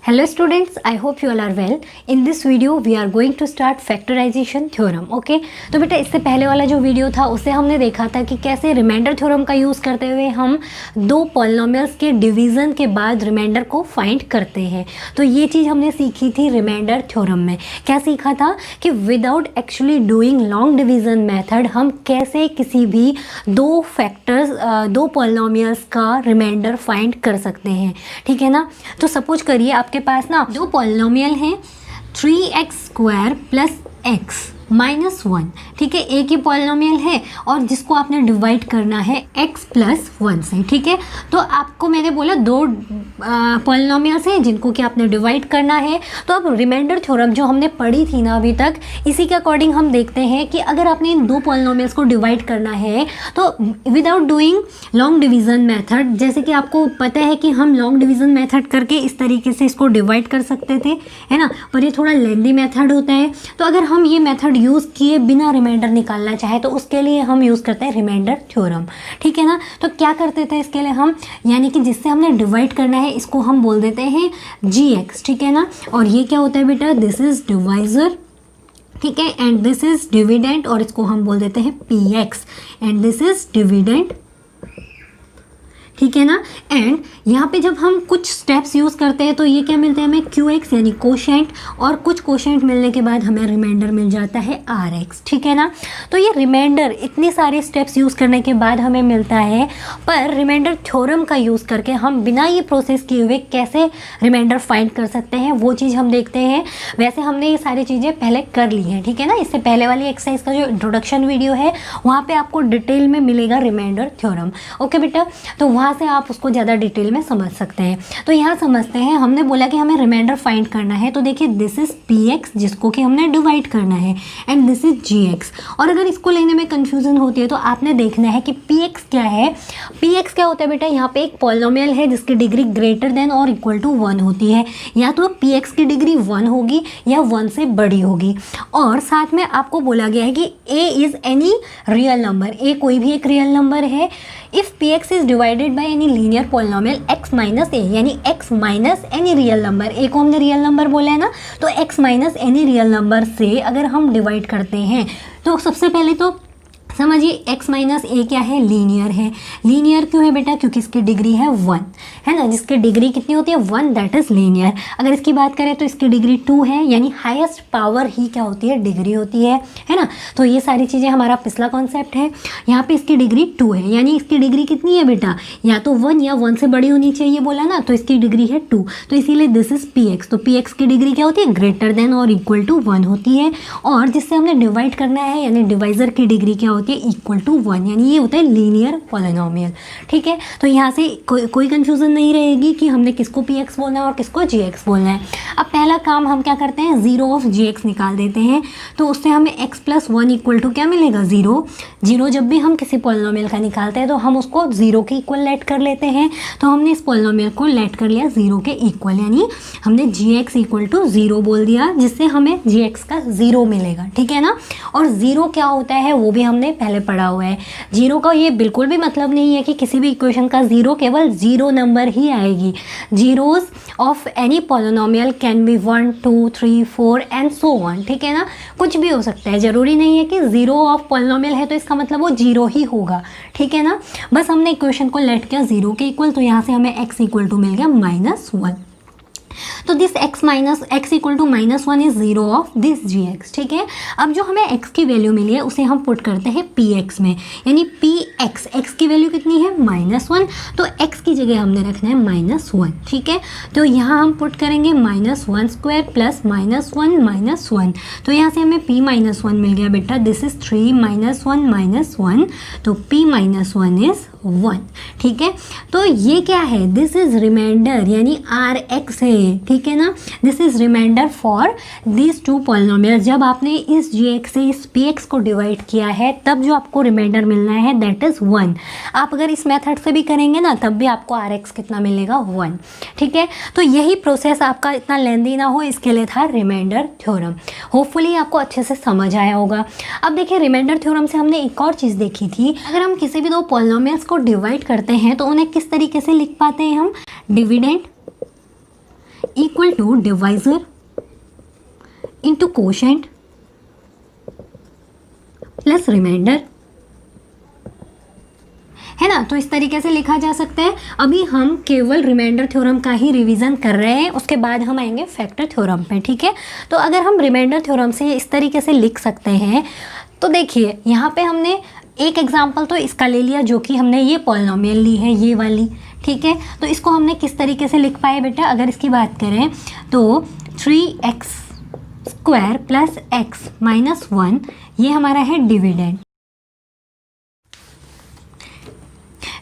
Hello students, I hope you all are well. In this video we are going to start factorization theorem. Okay? तो बेटा इससे पहले वाला जो video था उससे हमने देखा था कि कैसे रिमाइंडर थ्योरम का यूज़ करते हुए हम दो पॉलिनोमियल्स के डिवीज़न के बाद रिमाइंडर को फाइंड करते हैं। तो ये चीज़ हमने सीखी थी रिमाइंडर थ्योरम में। क्या सीखा था कि without actually doing long division method हम कैसे किसी भी दो पॉलिनोमियल्स का रिमाइंडर फाइंड कर सकते हैं। ठीक है ना। तो सपोज करिए आपके पास ना दो पॉलिनोमियल हैं 3x² प्लस x माइनस 1। ठीक है, एक ही पॉलिनोमियल है और जिसको आपने डिवाइड करना है x प्लस 1 से। ठीक है, तो आपको मैंने बोला दो पॉलिनोमियल्स हैं जिनको कि आपने डिवाइड करना है। तो अब रिमाइंडर थ्योरम जो हमने पढ़ी थी ना अभी तक, इसी के अकॉर्डिंग हम देखते हैं कि अगर आपने इन दो पॉलिनोमियल्स को डिवाइड करना है तो without doing long division method, जैसे कि आपको पता है कि हम लॉन्ग डिवीज़न मेथड करके इस तरीके से इसको डिवाइड कर सकते थे, है ना, पर ये थोड़ा लेंदी मेथड होता है। तो अगर हम ये मेथड यूज़ किए बिना रिमाइंडर निकालना चाहे तो उसके लिए हम यूज़ करते हैं रिमाइंडर थ्योरम। ठीक है ना। तो क्या करते थे इसके लिए हम, यानी कि जिससे हमने डिवाइड करना है इसको हम बोल देते हैं gx। ठीक है ना। और ये क्या होता है बेटा, दिस इज डिवाइजर। ठीक है, एंड दिस इज डिविडेंड और इसको हम बोल देते हैं px and this is dividend. ठीक है ना। एंड यहाँ पे जब हम कुछ स्टेप्स यूज़ करते हैं तो ये क्या मिलता है हमें qx यानी कोशेंट, और कुछ कोशेंट मिलने के बाद हमें रिमाइंडर मिल जाता है rx। ठीक है ना। तो ये रिमाइंडर इतने सारे स्टेप्स यूज़ करने के बाद हमें मिलता है, पर रिमाइंडर थ्योरम का यूज़ करके हम बिना ये प्रोसेस किए हुए कैसे रिमाइंडर फाइंड कर सकते हैं वो चीज़ हम देखते हैं। वैसे हमने ये सारी चीज़ें पहले कर ली हैं। ठीक है ना। इससे पहले वाली एक्सरसाइज का जो इंट्रोडक्शन वीडियो है वहाँ पर आपको डिटेल में मिलेगा रिमाइंडर थ्योरम। ओके बेटा, तो वहाँ से आप उसको ज़्यादा डिटेल में समझ सकते हैं। तो यहाँ समझते हैं, हमने बोला कि हमें रिमाइंडर फाइंड करना है। तो देखिए दिस इज px जिसको कि हमने डिवाइड करना है, एंड दिस इज gx। और अगर इसको लेने में कंफ्यूजन होती है तो आपने देखना है कि px क्या है। px क्या होता है बेटा, यहाँ पे एक पॉलिनोमियल है जिसकी डिग्री ग्रेटर देन और इक्वल टू 1 होती है। या तो px की डिग्री 1 होगी या 1 से बड़ी होगी। और साथ में आपको बोला गया है कि a is any real number, a कोई भी एक रियल नंबर है if px is divided by any linear polynomial x minus a, यानी x minus any real number. A को हमने रियल नंबर बोला है ना, तो x minus any real number से अगर हम डिवाइड करते हैं तो सबसे पहले तो समझिए x माइनस ए क्या है, लीनियर है। लीनियर क्यों है बेटा, क्योंकि इसकी डिग्री है 1, है ना। जिसकी डिग्री कितनी होती है 1, दैट इज़ लीनियर। अगर इसकी बात करें तो इसकी डिग्री 2 है, यानी हाईएस्ट पावर ही क्या होती है, डिग्री होती है ना। तो ये सारी चीज़ें हमारा पिछला कॉन्सेप्ट है। यहाँ पे इसकी डिग्री 2 है, यानी इसकी डिग्री कितनी है बेटा, या तो 1 या 1 से बड़ी होनी चाहिए बोला ना, तो इसकी डिग्री है 2। तो इसीलिए दिस इज px। तो px की डिग्री क्या होती है, ग्रेटर देन और इक्वल टू 1 होती है। और जिससे हमने डिवाइड करना है यानी डिवाइजर की डिग्री क्या होती है, इक्वल टू 1, यानी ये होता है लीनियर पॉलिनोमियल। ठीक है, तो यहाँ से कोई कंफ्यूजन नहीं रहेगी कि हमने किसको px बोलना है और किसको gx बोलना है। अब पहला काम हम क्या करते हैं, 0 ऑफ gx निकाल देते हैं। तो उससे हमें x प्लस 1 इक्वल टू क्या मिलेगा, 0। 0 जब भी हम किसी पॉलिनोमियल का निकालते हैं तो हम उसको 0 के इक्वल लेट कर लेते हैं। तो हमने इस पॉलिनोमियल को लेट कर लिया 0 के इक्वल, यानी हमने gx इक्वल टू 0 बोल दिया, जिससे हमें gx का 0 मिलेगा। ठीक है ना। और 0 क्या होता है वो भी हमने पहले पढ़ा हुआ है। 0 का ये बिल्कुल भी मतलब नहीं है कि किसी भी इक्वेशन का 0 केवल 0 नंबर ही आएगी। Zeros of any polynomial can be 1, 2, 3, 4 and so on. ठीक है ना, कुछ भी हो सकता है, ज़रूरी नहीं है कि 0 ऑफ पॉलिनोमियल है तो इसका मतलब वो 0 ही होगा। ठीक है ना। बस हमने इक्वेशन को लेट किया 0 के इक्वल, तो यहाँ से हमें x इक्वल टू मिल गया -1। तो this x equal to -1 is 0 of this gx। ठीक है। अब जो हमें x की वैल्यू मिली है उसे हम पुट करते हैं px में, यानी px, x की वैल्यू कितनी है -1, तो x की जगह हमने रखना है -1। ठीक है, तो यहाँ हम पुट करेंगे -1² प्लस -1, तो यहाँ से हमें p-1 मिल गया बेटा। दिस इज 3 -1, तो p-1 इज 1। ठीक है, तो ये क्या है, दिस इज रिमाइंडर यानी rx है। ठीक है ना। This is remainder for this two polynomial. जब आपने इस gx से इस px को डिवाइड किया है तब जो आपको रिमाइंडर मिलना है दैट इज 1। आप अगर इस मेथड से भी करेंगे ना तब भी आपको rx कितना मिलेगा, 1। ठीक है, तो यही प्रोसेस आपका इतना लेंदी ना हो इसके लिए था रिमाइंडर थ्योरम। होपफुली आपको अच्छे से समझ आया होगा। अब देखिए रिमाइंडर थ्योरम से हमने एक और चीज़ देखी थी, अगर हम किसी भी दो पॉलिनोमियल्स को डिवाइड करते हैं तो उन्हें किस तरीके से लिख पाते हैं हम, dividend equal to divisor into quotient plus remainder, है ना। तो इस तरीके से लिखा जा सकता है। अभी हम केवल रिमाइंडर थ्योरम का ही रिवीजन कर रहे हैं, उसके बाद हम आएंगे फैक्टर थ्योरम पे, ठीक है। तो अगर हम रिमाइंडर थ्योरम से इस तरीके से लिख सकते हैं, तो देखिए यहाँ पे हमने एक एग्जाम्पल तो इसका ले लिया, जो कि हमने ये पॉलिनोमियल ली है, ये वाली, ठीक है। तो इसको हमने किस तरीके से लिख पाए बेटा, अगर इसकी बात करें तो 3x square plus x minus 1, ये हमारा है डिविडेंड,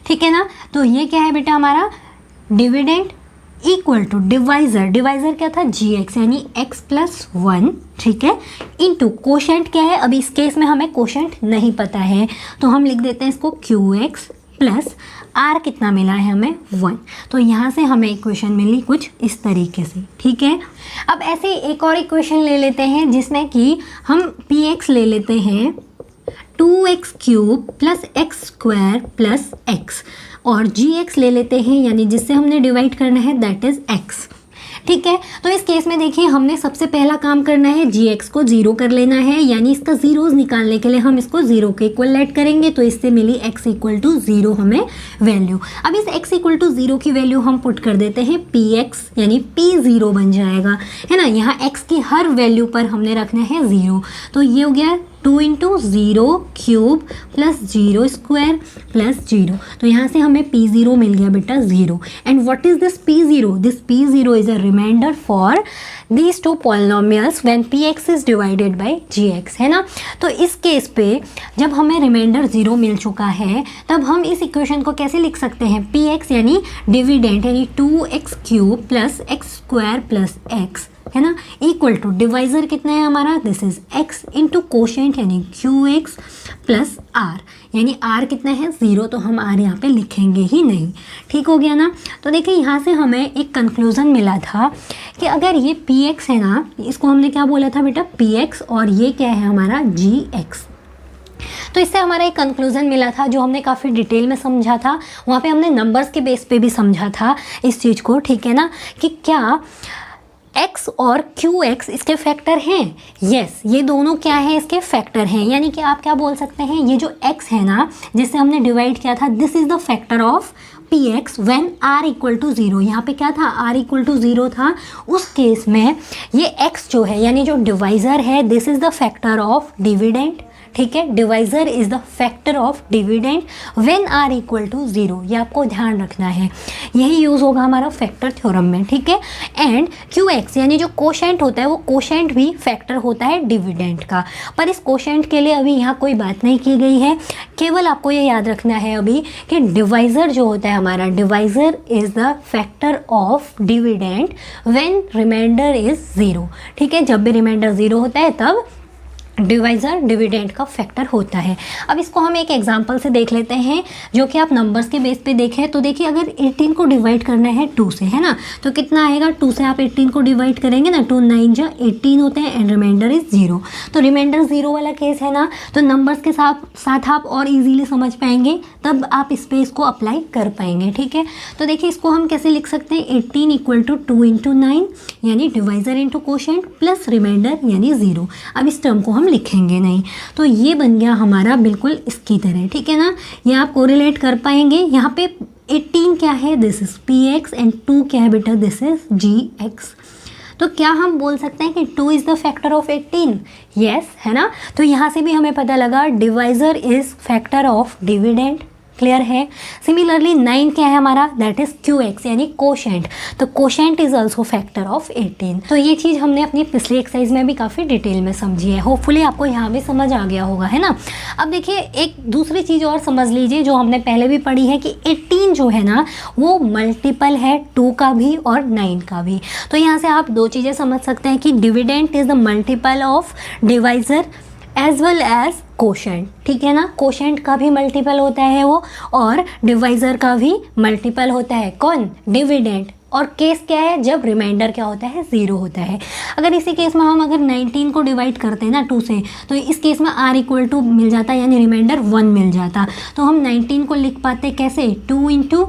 ठीक है ना। तो ये क्या है बेटा हमारा dividend equal to divisor, divisor क्या था gx यानी x प्लस 1, ठीक है, इनटू कोशेंट क्या है, अभी इस केस में हमें कोशेंट नहीं पता है, तो हम लिख देते हैं इसको qx प्लस r कितना मिला है हमें 1। तो यहाँ से हमें इक्वेशन मिली कुछ इस तरीके से, ठीक है। अब ऐसे एक और इक्वेशन ले लेते हैं जिसमें कि हम px ले लेते हैं 2x cube plus x square plus x, और gx ले लेते हैं यानी जिससे हमने डिवाइड करना है दैट इज x, ठीक है। तो इस केस में देखिए हमने सबसे पहला काम करना है gx को 0 कर लेना है, यानी इसका जीरोज निकालने के लिए हम इसको 0 के इक्वल लेट करेंगे, तो इससे मिली x इक्वल टू 0 हमें वैल्यू। अब इस x इक्वल टू 0 की वैल्यू हम पुट कर देते हैं px यानी p0 बन जाएगा, है ना। यहाँ x की हर वैल्यू पर हमने रखना है 0, तो ये हो गया 2 into 0 cube plus 0 square plus 0, तो यहाँ से हमें p0 मिल गया बेटा 0। And what is this p0? This p0 is a remainder for these two polynomials when px is divided by gx, है ना। तो इस केस पे जब हमें रिमाइंडर 0 मिल चुका है, तब हम इस इक्वेशन को कैसे लिख सकते हैं, px यानी डिविडेंड यानी 2x cube plus x square plus x, है ना, इक्वल टू डिवाइजर कितना है हमारा, this is x into quotient यानी qx प्लस r, यानी r कितना है 0, तो हम r यहाँ पे लिखेंगे ही नहीं, ठीक हो गया ना। तो देखिए यहाँ से हमें एक कंक्लूजन मिला था कि अगर ये px है ना, इसको हमने क्या बोला था बेटा px, और ये क्या है हमारा gx, तो इससे हमारा एक कंक्लूजन मिला था जो हमने काफ़ी डिटेल में समझा था, वहाँ पे हमने नंबर्स के बेस पे भी समझा था इस चीज़ को, ठीक है ना, कि क्या x और qx इसके फैक्टर हैं। यस, ये दोनों क्या है, इसके फैक्टर हैं, यानी कि आप क्या बोल सकते हैं, ये जो x है ना जिससे हमने डिवाइड किया था, this is the factor of px when r equal to 0। यहाँ पे क्या था, r इक्वल टू 0 था, उस केस में ये x जो है यानी जो डिवाइजर है, this is the factor of dividend, ठीक है, divisor is the factor of dividend when r equal to 0, ये आपको ध्यान रखना है, यही यूज़ होगा हमारा फैक्टर थ्योरम में, ठीक है। एंड qx यानी जो कोशेंट होता है, वो कोशेंट भी फैक्टर होता है डिविडेंड का, पर इस कोशेंट के लिए अभी यहाँ कोई बात नहीं की गई है, केवल आपको ये याद रखना है अभी कि डिवाइजर जो होता है हमारा, divisor is the factor of dividend when reminder is 0, ठीक है। जब भी रिमाइंडर 0 होता है तब डिवाइजर डिविडेंड का फैक्टर होता है। अब इसको हम एक एग्जांपल से देख लेते हैं, जो कि आप नंबर्स के बेस पे देखें तो देखिए अगर 18 को डिवाइड करना है 2 से, है ना, तो कितना आएगा, 2 से आप 18 को डिवाइड करेंगे ना, 2 9 जा 18 होते हैं एंड रिमाइंडर इज 0। तो रिमाइंडर 0 वाला केस है ना, तो नंबर्स के साथ आप और इजीली समझ पाएंगे, तब आप इस पे इसको अप्लाई कर पाएंगे, ठीक है। तो देखिए इसको हम कैसे लिख सकते हैं, 18 इक्वल टू 2 इंटू 9 यानी divisor into quotient plus remainder यानी 0। अब इस टर्म को हम लिखेंगे नहीं, तो ये बन गया हमारा बिल्कुल इसकी तरह, ठीक है ना, ये आप कोरिलेट कर पाएंगे। यहाँ पे 18 क्या है, दिस इज px एंड 2 क्या है बेटा, दिस इज gx। तो क्या हम बोल सकते हैं कि 2 is the factor of 18? Yes, है ना। तो यहाँ से भी हमें पता लगा divisor is factor of dividend, clear है। सिमिलरली 9 क्या है हमारा, दैट इज qx यानी कोशेंट, तो quotient is also factor of 18। तो ये चीज़ हमने अपनी पिछली एक्सरसाइज में भी काफ़ी डिटेल में समझी है, होपफुली आपको यहाँ भी समझ आ गया होगा, है ना। अब देखिए एक दूसरी चीज़ और समझ लीजिए जो हमने पहले भी पढ़ी है कि 18 जो है ना वो मल्टीपल है 2 का भी और 9 का भी। तो यहाँ से आप दो चीज़ें समझ सकते हैं कि dividend is the multiple of divisor as well as quotient, ठीक है ना, कोशेंट का भी मल्टीपल होता है वो, और डिवाइजर का भी मल्टीपल होता है, कौन, डिविडेंड। और केस क्या है, जब रिमाइंडर क्या होता है, 0 होता है। अगर इसी केस में हम अगर 19 को डिवाइड करते हैं ना 2 से, तो इस केस में r इक्वल टू मिल जाता यानी रिमाइंडर 1 मिल जाता, तो हम 19 को लिख पाते कैसे, 2 इंटू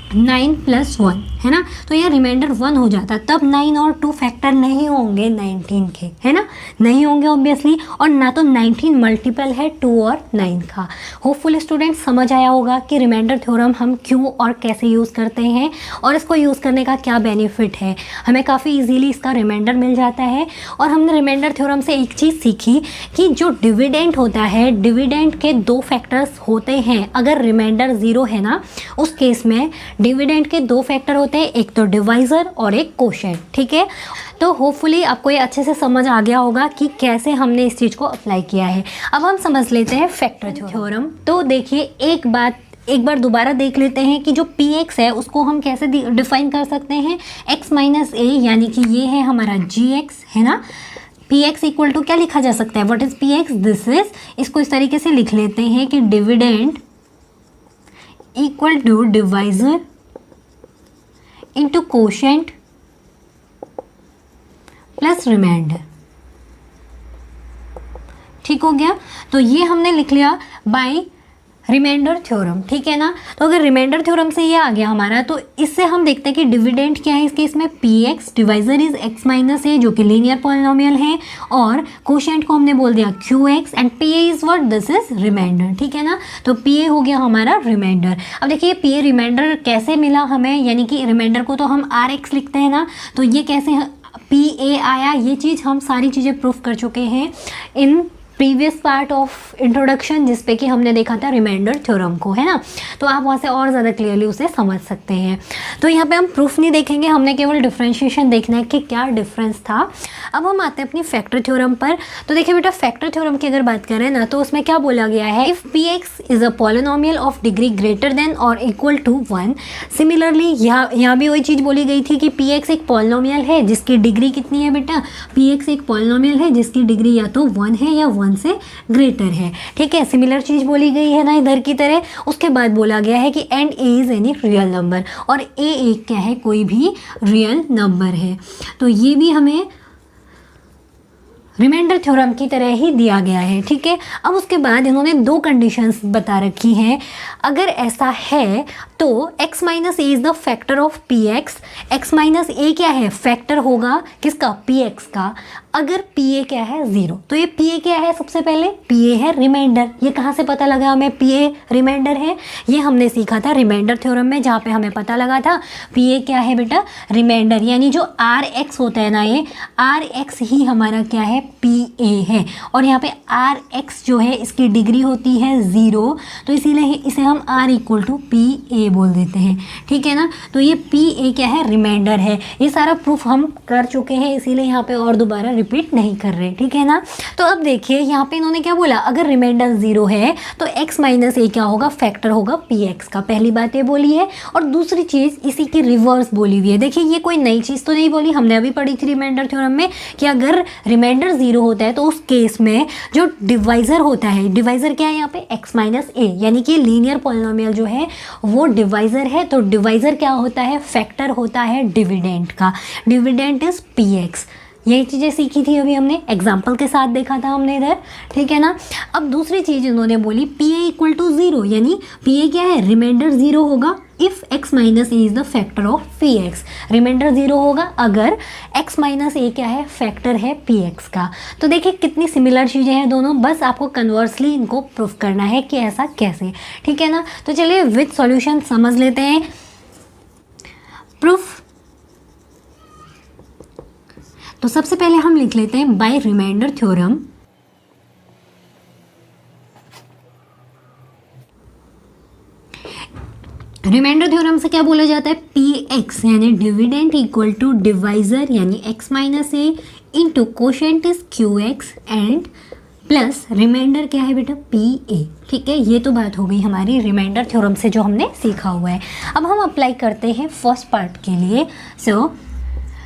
9 + 1 है ना, तो ये रिमाइंडर 1 हो जाता, तब 9 और 2 फैक्टर नहीं होंगे 19 के, है ना, नहीं होंगे ऑब्वियसली, और ना तो 19 मल्टीपल है 2 और 9 का। होपफुल स्टूडेंट समझ आया होगा कि रिमाइंडर थ्योरम हम क्यों और कैसे यूज़ करते हैं और इसको यूज़ करने का क्या बेनिफिट है। हमें काफ़ी ईजीली इसका रिमाइंडर मिल जाता है। और हमने रिमाइंडर थ्योरम से एक चीज़ सीखी कि जो डिविडेंड होता है, डिविडेंड के 2 फैक्टर्स होते हैं। अगर रिमाइंडर 0 है ना, उस केस में डिविडेंड के 2 फैक्टर होते हैं, एक तो डिवाइज़र और एक कोशेंट, ठीक है। तो होपफुली आपको ये अच्छे से समझ आ गया होगा कि कैसे हमने इस चीज़ को अप्लाई किया है। अब हम समझ लेते हैं फैक्टर थ्योरम। तो देखिए एक बार दोबारा देख लेते हैं कि जो px है उसको हम कैसे डिफाइन कर सकते हैं। x - a यानी कि ये है हमारा gx, है ना। px इक्वल टू क्या लिखा जा सकता है, what is px, this is, इसको इस तरीके से लिख लेते हैं कि dividend equal to divisor into quotient plus remainder. ठीक हो गया, तो ये हमने लिख लिया बाय रिमाइंडर थ्योरम, ठीक है ना। तो अगर रिमाइंडर थ्योरम से ये आ गया हमारा, तो इससे हम देखते हैं कि डिविडेंड क्या है इस केस में, px, divisor is x - a जो कि लीनियर पॉलिनोमियल है, और कोशेंट को हमने बोल दिया qx, and pa is what, this is remainder, ठीक है ना। तो pa हो गया हमारा रिमाइंडर। अब देखिए pa रिमाइंडर कैसे मिला हमें, यानी कि रिमाइंडर को तो हम rx लिखते हैं ना, तो ये कैसे pa आया, ये चीज़ हम सारी चीज़ें प्रूफ कर चुके हैं in previous part of introduction, जिसपे कि हमने देखा था रिमाइंडर थ्योरम को, है ना। तो आप वहाँ से और ज़्यादा क्लियरली उसे समझ सकते हैं। तो यहाँ पे हम प्रूफ नहीं देखेंगे, हमने केवल डिफरेंशिएशन देखना है कि क्या डिफरेंस था। अब हम आते हैं अपनी फैक्टर थ्योरम पर। तो देखिए बेटा, फैक्टर थ्योरम की अगर बात करें ना, तो उसमें क्या बोला गया है, if px is a polynomial of degree greater than और इक्वल टू 1। सिमिलरली यहाँ भी वही चीज़ बोली गई थी कि px एक पॉलिनोमियल है जिसकी डिग्री कितनी है बेटा, px एक पॉलिनोमियल है जिसकी डिग्री या तो 1 है या 1 से ग्रेटर है, ठीक है। सिमिलर चीज बोली गई है ना इधर की तरह। उसके बाद बोला गया है कि and A is any real number, और ए एक क्या है, कोई भी रियल नंबर है। तो ये भी हमें रिमाइंडर थ्योरम की तरह ही दिया गया है, ठीक है। अब उसके बाद इन्होंने 2 कंडीशंस बता रखी हैं। अगर ऐसा है तो x - a is the factor of px, x - a क्या है, फैक्टर होगा किसका, px का। अगर pa क्या है 0, तो ये pa क्या है, सबसे पहले pa है रिमाइंडर। ये कहाँ से पता लगा हमें pa रिमाइंडर है, ये हमने सीखा था रिमाइंडर थ्योरम में, जहाँ पे हमें पता लगा था pa क्या है बेटा, रिमाइंडर, यानी जो rx होता है ना, ये rx ही हमारा क्या है, pa है। और यहाँ पे rx जो है इसकी डिग्री होती है 0, तो इसीलिए इसे हम r = pa बोल देते हैं, ठीक है ना। तो ये pa क्या है, रिमाइंडर है। ये सारा प्रूफ हम कर चुके हैं, इसीलिए यहाँ पे और दोबारा रिपीट नहीं कर रहे, ठीक है ना। तो अब देखिए यहाँ पे इन्होंने क्या बोला, अगर रिमाइंडर 0 है तो x - a क्या होगा, फैक्टर होगा px का। पहली बात ये बोली है, और दूसरी चीज़ इसी की रिवर्स बोली हुई है। देखिए ये कोई नई चीज़ तो नहीं बोली, हमने अभी पढ़ी थी रिमाइंडर थ्योरम में कि अगर रिमाइंडर 0 होता है तो उस केस में जो डिवाइज़र होता है, डिवाइज़र क्या है यहाँ पे, x - a, यानी कि लीनियर पॉलिनोमियल जो है वो डिवाइज़र है। तो डिवाइज़र क्या होता है, फैक्टर होता है डिविडेंड का। Dividend is px। यही चीज़ें सीखी थी अभी हमने, एग्जाम्पल के साथ देखा था हमने इधर, ठीक है ना। अब दूसरी चीज़ इन्होंने बोली pa = 0, यानी pa क्या है, रिमाइंडर 0 होगा if x - a is the factor of px। Remainder 0 होगा अगर x - a क्या है, फैक्टर है px का। तो देखिए कितनी सिमिलर चीज़ें हैं दोनों, बस आपको कन्वर्सली इनको प्रूफ करना है कि ऐसा कैसे, ठीक है ना। तो चलिए विद सॉल्यूशन समझ लेते हैं प्रूफ। तो सबसे पहले हम लिख लेते हैं by remainder theorem. Remainder theorem से क्या बोला जाता है, px यानी डिविडेंड इक्वल टू डिवाइजर यानी x - a into quotient is qx and plus remainder क्या है बेटा, pa, ठीक है। ये तो बात हो गई हमारी रिमाइंडर थ्योरम से जो हमने सीखा हुआ है। अब हम अप्लाई करते हैं फर्स्ट पार्ट के लिए।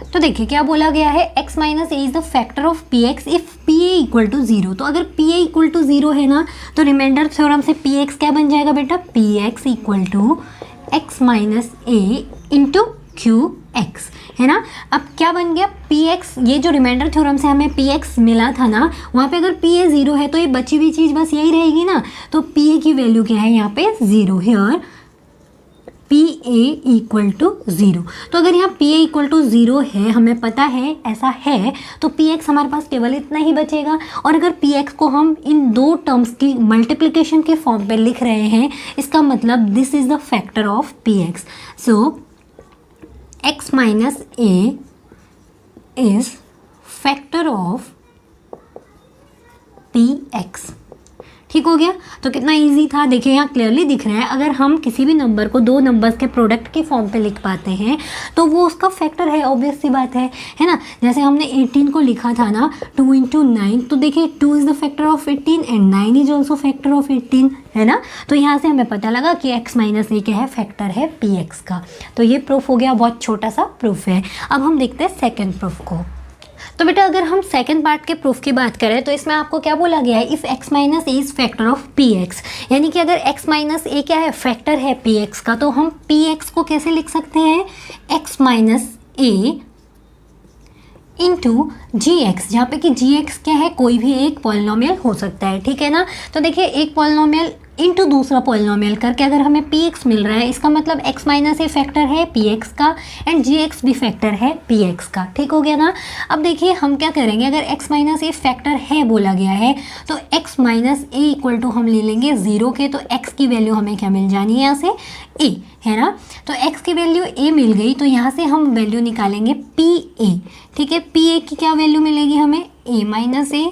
तो देखिए क्या बोला गया है, x - a is the factor of px if pa = 0। तो अगर pa = 0 है ना, तो रिमाइंडर थ्योरम से px क्या बन जाएगा बेटा, px = x - a into qx, है ना। अब क्या बन गया, px, ये जो रिमाइंडर थ्योरम से हमें px मिला था ना, वहाँ पे अगर pa 0 है तो ये बची हुई चीज़ बस यही रहेगी ना। तो pa की वैल्यू क्या है यहाँ पे 0, here P A equal to 0। तो अगर यहाँ पी ए इक्वल टू 0 है, हमें पता है ऐसा है, तो पी एक्स हमारे पास केवल इतना ही बचेगा। और अगर पी एक्स को हम इन दो टर्म्स की मल्टीप्लिकेशन के फॉर्म पे लिख रहे हैं, इसका मतलब this is the factor of P x. So x minus A is factor of P x. ठीक हो गया। तो कितना इजी था, देखिए यहाँ क्लियरली दिख रहा है। अगर हम किसी भी नंबर को दो नंबर्स के प्रोडक्ट के फॉर्म पे लिख पाते हैं तो वो उसका फैक्टर है, ऑब्वियस सी बात है ना। जैसे हमने 18 को लिखा था ना 2 × 9, तो देखिए 2 is the factor of 18 and 9 is also factor of 18, है ना। तो यहाँ से हमें पता लगा कि x माइनस ए क्या है, फैक्टर है पी एक्स का। तो ये प्रूफ हो गया, बहुत छोटा सा प्रूफ है। अब हम देखते हैं सेकेंड प्रूफ को। तो बेटा अगर हम सेकंड पार्ट के प्रूफ की बात करें तो इसमें आपको क्या बोला गया है, if x minus A is factor of P x, यानी कि अगर x माइनस ए क्या है, फैक्टर है पी एक्स का, तो हम पी एक्स को कैसे लिख सकते हैं, x माइनस ए इंटू जी एक्स, जहाँ पे कि जी एक्स क्या है, कोई भी एक पॉलिनोमियल हो सकता है, ठीक है ना। तो देखिए एक पॉलिनोमियल इंटू दूसरा पॉलिनोमियल करके अगर हमें पी एक्स मिल रहा है, इसका मतलब x माइनस ए फैक्टर है पी एक्स का एंड जी एक्स भी फैक्टर है पी एक्स का। ठीक हो गया ना। अब देखिए हम क्या करेंगे, अगर x माइनस ए फैक्टर है बोला गया है तो x minus A equal to हम ले लेंगे 0 के, तो x की वैल्यू हमें क्या मिल जानी है यहाँ से, a, है ना। तो x की वैल्यू a मिल गई, तो यहाँ से हम वैल्यू निकालेंगे पी ए। ठीक है, पी ए की क्या वैल्यू मिलेगी हमें, a minus A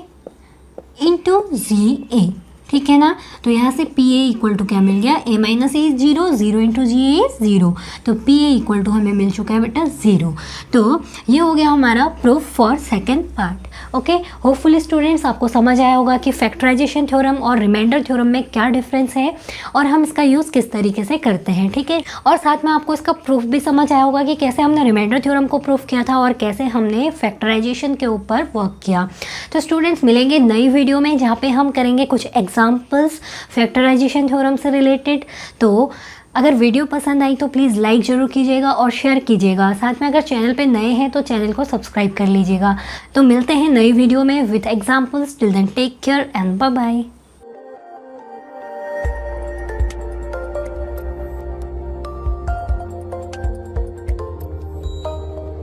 into G ए, ठीक है ना। तो यहाँ से पी ए इक्वल टू क्या मिल गया, a minus A is 0, 0 into G A is 0, तो पी ए इक्वल टू हमें मिल चुका है बेटा 0। तो ये हो गया हमारा proof for second part. Okay, hopefully students आपको समझ आया होगा कि फैक्टराइजेशन थ्योरम और रिमाइंडर थ्योरम में क्या डिफरेंस है और हम इसका यूज़ किस तरीके से करते हैं, ठीक है। और साथ में आपको इसका प्रूफ भी समझ आया होगा कि कैसे हमने रिमाइंडर थ्योरम को प्रूफ किया था और कैसे हमने फैक्टराइजेशन के ऊपर वर्क किया। तो स्टूडेंट्स मिलेंगे नई वीडियो में जहाँ पे हम करेंगे कुछ एग्जाम्पल्स फैक्टराइजेशन थ्योरम से रिलेटेड। तो अगर वीडियो पसंद आई तो प्लीज़ लाइक ज़रूर कीजिएगा और शेयर कीजिएगा। साथ में अगर चैनल पे नए हैं तो चैनल को सब्सक्राइब कर लीजिएगा। तो मिलते हैं नई वीडियो में with examples. Till then take care and bye bye.